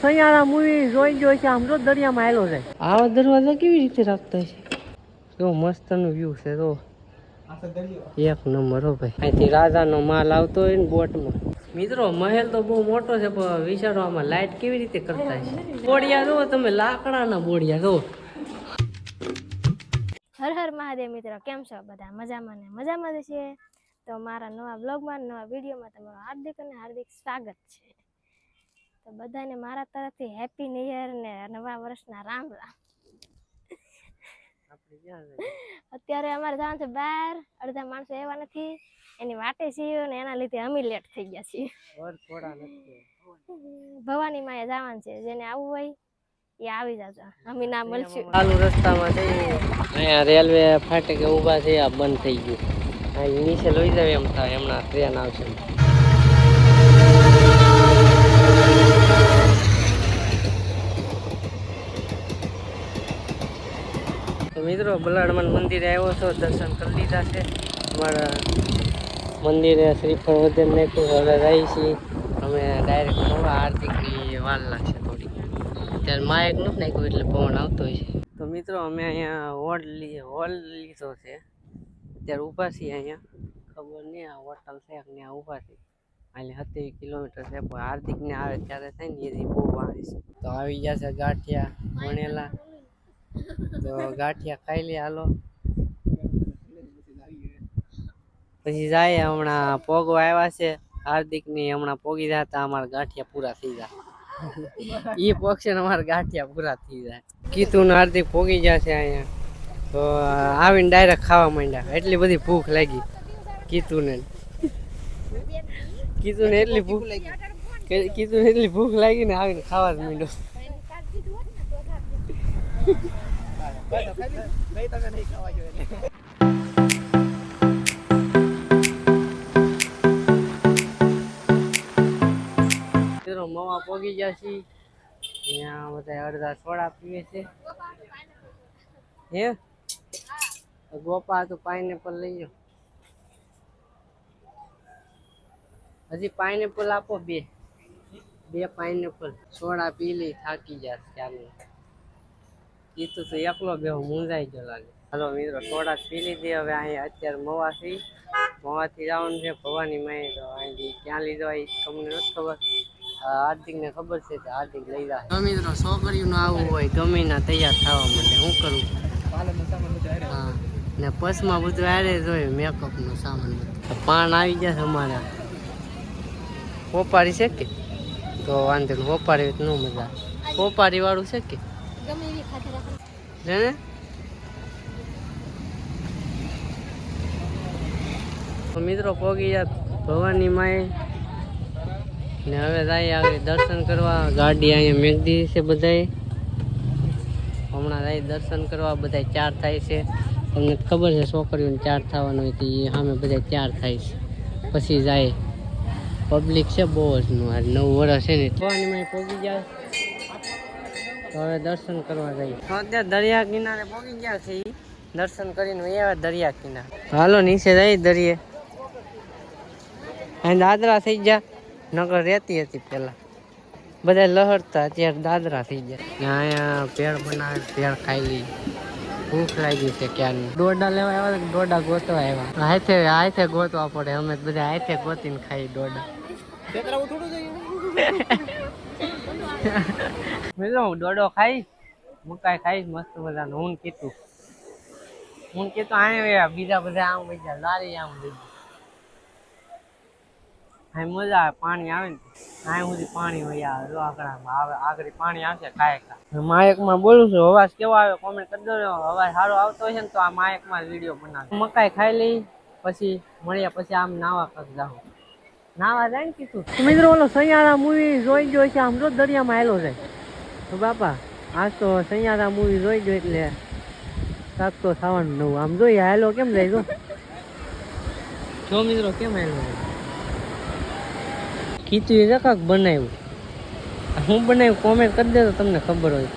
સૈયારા movie જોઈ ગયો છે. આમ તો દરિયામાં આવેલો છે. આવા દરવાજા કેવી રીતે રાખતા છે? તો મસ્ત નું વ્યૂ છે. તો એક નંબર હો ભાઈ. અહીંથી રાજાનો માલ આવતો હોય ને બોટમાં. મિત્રો મહેલ તો બહુ મોટો છે, પણ વિચારો આમાં લાઈટ કેવી રીતે કરતા છે. બોડિયા જો તમે, લાકડાના બોડિયા જો. હર હર મહાદેવ. મિત્રો કેમ છો બધા? મજામાં ને મજામાં જ છે. તો મારા નવા બ્લોગમાં, નવા વિડીયોમાં તમારું હાર્દિક અને હાર્દિક સ્વાગત છે. તો બધાને મારા તરફથી હેપી ન્યુ યર ને નવા વર્ષના રામ રામ. અત્યારે અમારે જવાનું છે બહાર. અડધા માણસો એવા નથી, એની વાટે છીએ ને એના લીધે અમે લેટ થઈ ગયા છીએ. ભવાની માએ જવાનું છે. જેને આવવું હોય એ આવી જાજો, અમે ના મળશું. ચાલુ રસ્તામાં છે. અહીંયા રેલવે ફાટકે ઊભા છે. આ બંધ થઈ ગયું. અહીં નીચે લઈ જાવ એમ થાય. હમણાં ટ્રેન આવશે. તો મિત્રો બલાડમન મંદિરે આવ્યો છો, દર્શન કરી લીધા છે. અમારા મંદિરે શ્રીફળ વધે નાખ્યું. હવે રહી છીએ અમે ડાયરેક્ટ મોવા. હાર્દિકની વાર લાગશે થોડી. ત્યારે માઇક નથી નાખ્યું એટલે પવન આવતો હોય છે. તો મિત્રો અમે અહીંયા હોલ લીધો છે. અત્યારે ઊભા છીએ અહીંયા. ખબર નહીં આ હોટલ છે કે ત્યાં ઊભા છીએ. એટલે 70 કિલોમીટર છે, પણ હાર્દિકને આવે ત્યારે થાય ને એ બહુ આવે છે. તો આવી જશે ગાંઠિયા વણેલા. તો ગાંઠિયા ખાઈ લે હાલો. પછી જાય. હમણાં પોગવા આવ્યા છે હાર્દિકની. હમણાં પોગી જતા અમારા ગાંઠિયા પૂરા થઈ જાય. એ પોગશે ને અમારા ગાંઠિયા પૂરા થઈ જાય. કીધું ને હાર્દિક પોગી જશે અહીંયા. તો આવીને ડાયરેક્ટ ખાવા માંડ્યા. એટલી બધી ભૂખ લાગી કીધું ને એટલી ભૂખ લાગી ને આવીને ખાવા જ માંડ્યો. મવા પોગી ગયા છીએ. ત્યાં બધા અડધા સોડા પીવે છે. હે ગોપા તો પાઇનેપલ લઈ જાઓ. હજી પાઇનેપલ આપો. બે પાઇનેપલ. સોડા પી લી, થાકી જશે ક્યારની. કીધું તો એકલો બેહો, મૂંઝાઈ ગયો લાગે. હાલો મિત્રો સોડા પી લીધી. હવે અહીંયા અત્યારે મવાથી જવાનું છે ભવાની માએ. તો અહીંથી ક્યાં લીધો એ તમને નથી ખબર. હાર્દિકને ખબર છે કે હાર્દિક લઈ જાય. મિત્રો છોકરીઓનું આવું હોય, ગમે ના તૈયાર થવા માટે શું કરું. હા ને પર્સમાં બધું આરે જોયું, મેકઅપનું સામાન બધું. પાન આવી જશે અમારે. પોપારી છે કે? તો વાંધો નહીં. પોપારી ન મજા. પોપારી વાળું છે કે? મિત્રો પોગી જાય ભવાની માએ ને. હવે જાય આગળ દર્શન કરવા. ગાડી અહીંયા મેઘદી છે બધાએ. હમણાં જાય દર્શન કરવા. બધા 4 થાય છે. તમને ખબર છે છોકરીઓને 4 થવાનું હોય તો એ સામે બધા 4 થાય છે. પછી જાય. પબ્લિક છે બહુ જ નું. આ 9 વર્ષ છે ને. ભવાની માએ પોગી જાય. તો હવે દર્શન કરવા જઈએ. અત્યારે દરિયા કિનારે પોગી ગયા છે. દર્શન કરીને એવા દરિયા કિનારે. હાલો નીચે જઈ દરિયે. અહીં દાદરા થઈ ગયા. નગર રહેતી હતી પેલા. બધા લહરતા, અત્યારે દાદરા થઈ ગયા. અહીંયા ભેળ બનાવે, ભેળ ખાઈ લી. ભૂખ લાગી છે ક્યારની. દોડા લેવા આવ્યા. દોડા ગોતવા આવ્યા. હાથે ગોતવા પડે. અમે બધા હાથે ગોતીને ખાઈ દોડા. મિત્રો દોડો ખાઈ, મકાઈ ખાઈ મસ્ત મજાનું. હું કીધું આયા બીજા બધા આમ વહી જાય. લારી આમ વહી જાય. મજા આવે. પાણી આવે ને આ સુધી પાણી હોય આવે. આગળ પાણી આવશે. કાંઈ માયકમાં બોલું છું. અવાજ કેવો આવે કોમેન્ટ કરી દો. અવાજ સારો આવતો હોય છે ને તો આ માયકમાં વિડીયો બનાવે. મકાઈ ખાઈ લઈ પછી મળ્યા. પછી આમ નાવા કક જાઉં. નાવા જાય ને કીધું. મિત્રો ઓલો સૈયારા મૂવી જોઈ ગયો છે. આમ તો દરિયામાં આવેલો છે. તો બાપા આજ તો સૈયારા મૂવી જોઈ ગયો એટલે કાક તો થવાનું નવું. આમ જોઈએ હાલો કેમ જાય જો મિત્રો કેમ હાલો કીધું એ કાક બનાવ્યું. હું બનાવ્યું કોમેન્ટ કરી દે તો તમને ખબર હોય.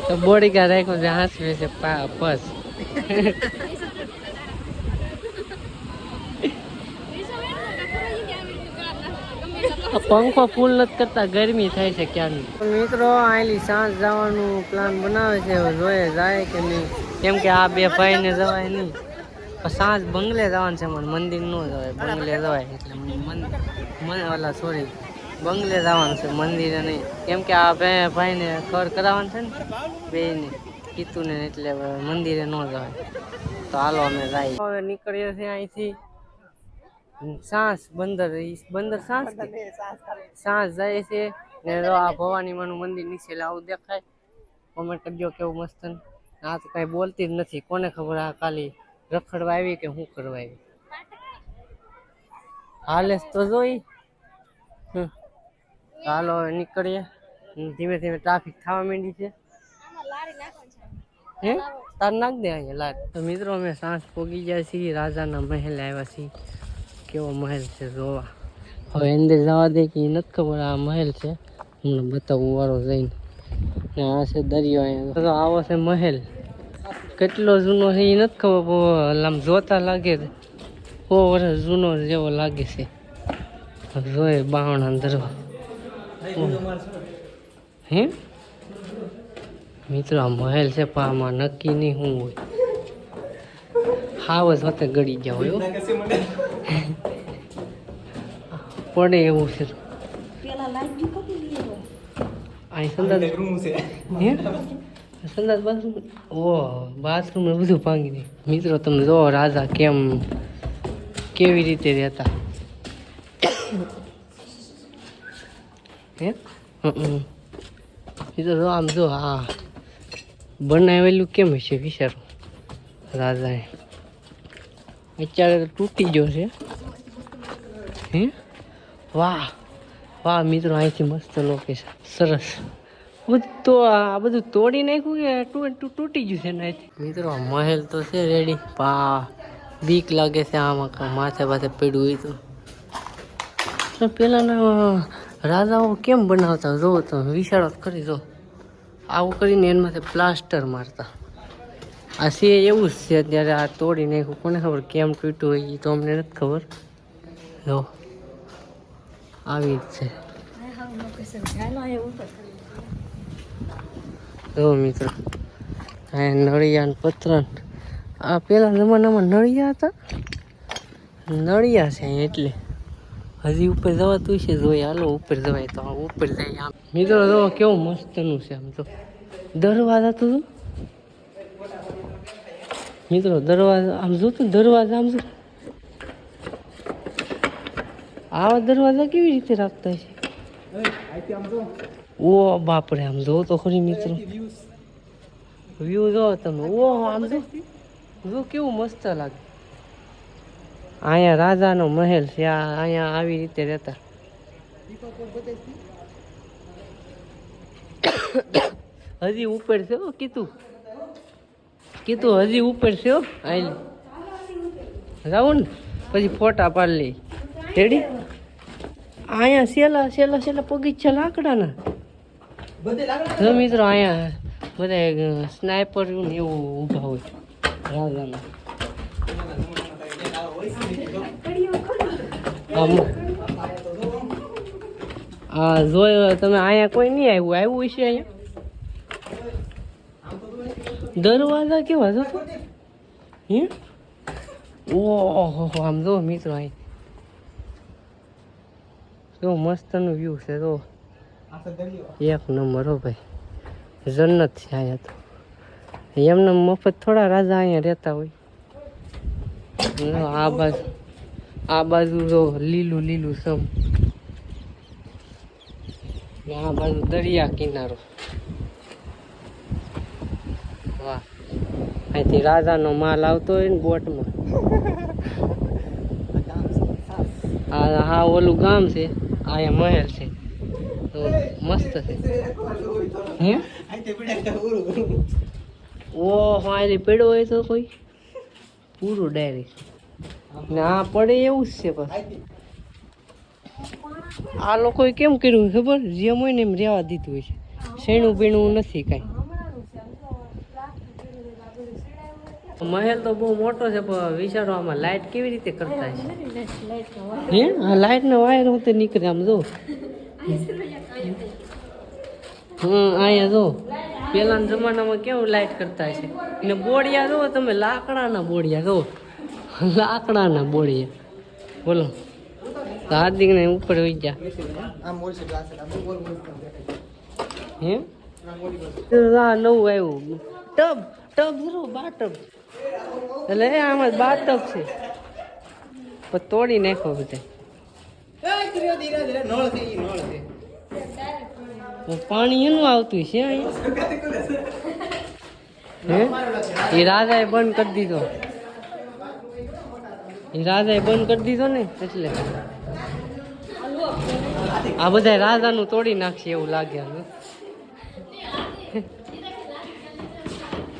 તો બોડી ગાર્ડ રાખ્યો છે. હાંસવે છે પસ. પંખો ફૂલ નથી કરતા, ગરમી થાય છે ક્યાંની. મિત્રો આયલી સાંજ જવાનું પ્લાન બનાવે છે, હવે જોઈએ જાય કે નહીં, કેમ કે આ બે ભાઈને જવાય નહીં. સાંજ બંગલે જવાનું છે, મને મંદિર ન જવાય, બંગલે જવાય એટલે ઓલા સોરી બંગલે જવાનું છે, મંદિરે નહીં, કેમ કે આ બે ભાઈને ઘર કરાવવાનું છે ને બેને કીધું ને, એટલે મંદિરે ન જવાય. તો હાલો અમે જાય. હવે નીકળીએ છીએ અહીંથી સાંજ બંદર સાંજ જાય છે ને. આ ભવાની માનું મંદિર નીચે આવું દેખાય. કોમેન્ટ કરજો કેવું મસ્ત. આ તો કઈ બોલતી જ નથી, કોને ખબર આ ખાલી રખડવા આવી કે શું કરવા આવી. હાલે તો જોઈ. ચાલો હવે નીકળીએ. ધીમે ધીમે ટ્રાફિક થવા માંડી છે. હે તાર નાખ દે અહીંયા લાડ. તો મિત્રો અમે સાંજ પોગી ગયા છીએ, રાજાના મહેલ આવ્યા છીએ. કેવો મહેલ છે જોવા. હવે અંદર જવા દે કે નથી ખબર. આ મહેલ છે, હમણાં બતાવું વાળો જઈને. ને આ છે દરિયો. અહીંયા તો આવો છે મહેલ. કેટલો જૂનો છે એ નથી ખબર, આમ જોતા લાગે 100 વર્ષ જૂનો જેવો લાગે છે. જોઈએ બાવણા દરવા. હે મિત્રો આ મહેલ છે, પણ આમાં નક્કી નહીં શું હોય. હાવ જ હોતે ગળી જાવ પડે એવું છે. અહીં સંદાસ હે સંદાસ બાથરૂમ. ઓ બાથરૂમ ને બધું ભાંગી દે. મિત્રો તમે જો રાજા કેવી રીતે રહેતા. હે મિત્રો જો આમ જો હા બનાવેલું કેમ છે વિચારો. રાજાએ અત્યારે તૂટી ગયો છે. હે વાહ વાહ મિત્રો, અહીંથી મસ્ત લોકેશન સરસ. તો આ બધું તોડી નાખ્યું કે તૂટી ગયું છે ને. મિત્રો મહેલ તો છે રેડી. બીક લાગે છે આમાં, માથે માથે પડ્યું હોય તો. પેલાના રાજાઓ કેમ બનાવતા જો તો વિચારો કરી જો. આવું કરીને એના માથે પ્લાસ્ટર મારતા. આ છે એવું જ છે. અત્યારે આ તોડી નાખ્યું, કોને ખબર કેમ તૂટ્યું હોય એ તો અમને નથી ખબર. જો આવી જ છે. જો મિત્રો આ નળિયા ને પતરા. આ પેલા જમાનામાં નળિયા હતા, નળિયા છે એટલે હજી ઉપર જવાતું છે. જોઈએ હાલો ઉપર જવાય તો ઉપર જાય. આમ મિત્રો જો કેવું મસ્તનું છે. આમ તો દરવાજા તો મિત્રો દરવાજા આમ જોતું, દરવાજા આમ જો આવા દરવાજા કેવી રીતે રાખતા છે. ઓ બાપરે આમ જો તો ખરી મિત્રો, વ્યૂ જો તમે. ઓ આમ જો કેવું મસ્ત લાગે. અહીંયા રાજાનો મહેલ છે. અહીંયા આવી રીતે રહેતા. હજી ઉપર છે કીધું હજી ઉપર છે. આઈ જાઉં ને પછી ફોટા પાડી લઈ. રેડી. અહીંયા સેલા પગીચા લાકડાના. જો મિત્રો અહીંયા બધા સ્નાઈપર ને એવું ઊભા હોય રાજાના. હા જોયો તમે. અહીંયા કોઈ નહીં આવ્યું છે. અહીંયા દરવાજા કેવા જો. હે ઓહો આમ જો મિત્રો, અહીં જો મસ્તનું વ્યૂ છે. જો એક નંબર હો ભાઈ, જન્નત છે અહીંયા તો. એમને મફત થોડા રાજા અહીંયા રહેતા હોય. આ બાજુ જો લીલું સમ. આ બાજુ દરિયા કિનારો. વાહ, અહીંથી રાજાનો માલ આવતો હોય ને બોટમાં. આ ઓલું ગામ છે, અહીંયા મહેલ છે. તો મસ્ત છે. હે ઓહો આલી પડ્યો હોય તો કોઈ પૂરું ડાયરેક્ટ. ને આ પડે એવું જ છે. બસ આ લોકોએ કેમ કર્યું ખબર, જેમ હોય ને એમ રહેવા દીધું હોય છે. શેણું બીણું નથી કાંઈ. મહેલ તો બહુ મોટો છે પણ વિચારો આમાં લાઇટ કેવી રીતે કરતા છે હે આ લાઇટ નો વાયર હું તો નીકળે આમ જો અહીંયા જો પેલાના જમાનામાં કેવું લાઇટ કરતા છે ને બોડિયા જો તમે લાકડાના બોડિયા જો લાકડાના બોડિયા બોલો તો હાર્દિક ને ઉપર વહી ગયા હે આ નવું આવ્યું ટબ ટબ જરૂર બા ટબ એટલે આમાં બા ટબ છે પણ તોડી નાખો બધા પાણી એનું આવતું છે અહીંયા એ રાજાએ બંધ કરી દીધો ને એટલે આ બધા રાજાનું તોડી નાખશે એવું લાગે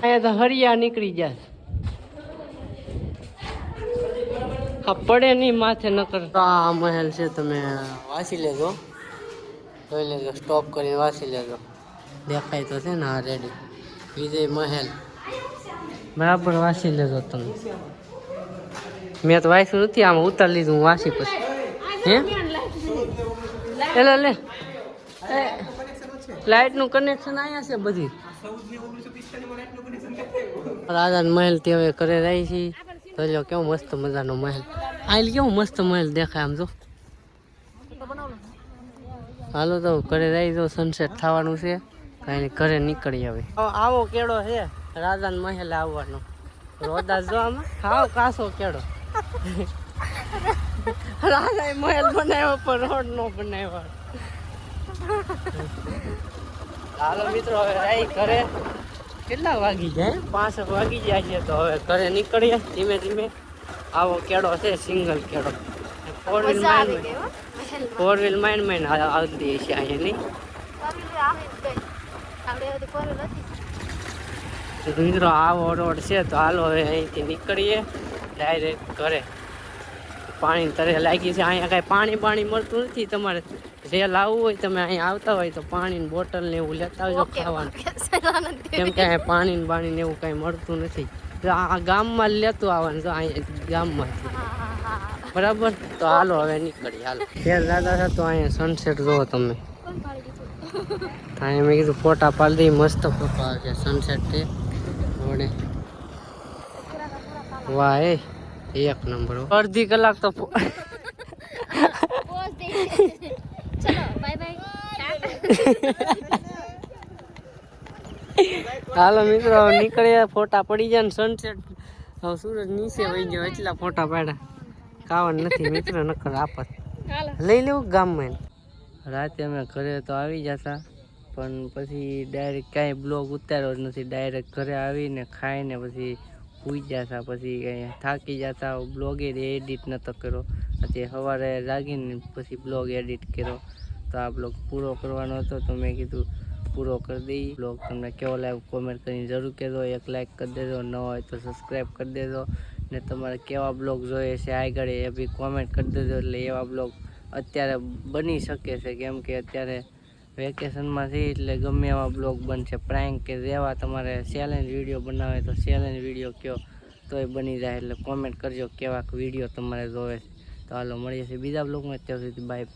અહીંયા તો હરિયા નીકળી જાય આ પડે નહીં માથે ન કરતા આ મહેલ છે તમે વાંચી લેજો જોઈ લેજો સ્ટોપ કરીને વાંચી લેજો દેખાય તો છે ને આ રેડી વિજય મહેલ બરાબર વાંચી લેજો તમે મેં તો વાંચ્યું નથી આમાં ઉતારી લીધું હું વાંચી પછી હે એટલે લે લાઇટ નું કનેક્શન અહીંયા છે બધી રાજા મહેલ તે હવે કરે જાય છે તો લો કેવો મસ્ત મજાનો મહેલ આ કેવો મસ્ત મહેલ દેખાય આમ જો હાલો તો ઘરે જાય તો સનસેટ થવાનું છે કઈ ઘરે નીકળી હવે આવો કેળો છે રાજા મહેલ આવવાનો રોદાસ જો આમાં ખાવ કાસો કેળો રાજાએ મહેલ બનાવ્યો પણ રોડ નો બનાવ્યો હાલો મિત્રો હવે રાઈ ઘરે કેટલા વાગી જાય 5 વાગી જાય છે તો હવે ઘરે નીકળીએ ધીમે ધીમે આવો કેળો છે સિંગલ કેળો 4 વ્હીલ માઇન આવતી છે અહીંયા નહીં મિત્રો આવો રોડ છે તો હાલો હવે અહીંથી નીકળીએ ડાયરેક્ટ ઘરે પાણી તરે લાગી છે અહીંયા કાંઈ પાણી મળતું નથી તમારે જે લાવવું હોય તમે અહીંયા આવતા હોય તો પાણીની બોટલ ને એવું લેતા આવજો ખાવાનું કેમ કે અહીંયા પાણી ને એવું કાંઈ મળતું નથી આ ગામમાં લેતું આવવાનું તો અહીંયા ગામમાંથી બરાબર તો હાલો હવે નીકળી હાલો ફેર દાદા છે તો અહીંયા સનસેટ જોવો તમે અહીંયા મેં કીધું ફોટા પાડી દઈ મસ્ત ફોટો આવે છે સનસેટ થી રોડે વાહ એક નંબર અડધી કલાક તો હાલો મિત્રો નીકળ્યા ફોટા પડી જાય ને સનસેટ હવે સૂરજ નીચે વહી ગયો એટલા ફોટા પાડ્યા કાવાનું નથી મિત્રો નકર આપત લઈ લેવું ગામમાં રાતે અમે ઘરે તો આવી જતા પણ પછી ડાયરેક્ટ કાંઈ બ્લોગ ઉતાર્યો જ નથી ડાયરેક્ટ ઘરે આવીને ખાઈને પછી સૂઈ જતા પછી કંઈ થાકી જતા બ્લોગે એડિટ નહોતો કર્યો પછી સવારે જાગીને પછી બ્લોગ એડિટ કર્યો તો આ બ્લોગ પૂરો કરવાનો હતો તો મેં કીધું પૂરો કરી દઈ બ્લોગ તમને કેવો લાગ્યો કોમેન્ટ કરીને જરૂર કહેજો એક લાઈક કરી દેજો ન હોય તો સબસ્ક્રાઈબ કરી દેજો ને તમારે કેવા બ્લોગ જોઈએ છે આગળ એ બી કોમેન્ટ કરી દેજો એટલે એવા બ્લોગ અત્યારે બની શકે છે કેમ કે અત્યારે વેકેશનમાં છે એટલે ગમે એવા બ્લોગ બનશે પ્રાંક કે જેવા તમારે ચેલેન્જ વિડીયો બનાવે તો ચેલેન્જ વિડીયો કયો તોય બની જાય એટલે કોમેન્ટ કરજો કેવા વિડીયો તમારે જોવે છે તો હાલો મળીએ છીએ બીજા બ્લોગમાં ત્યાં સુધી બાય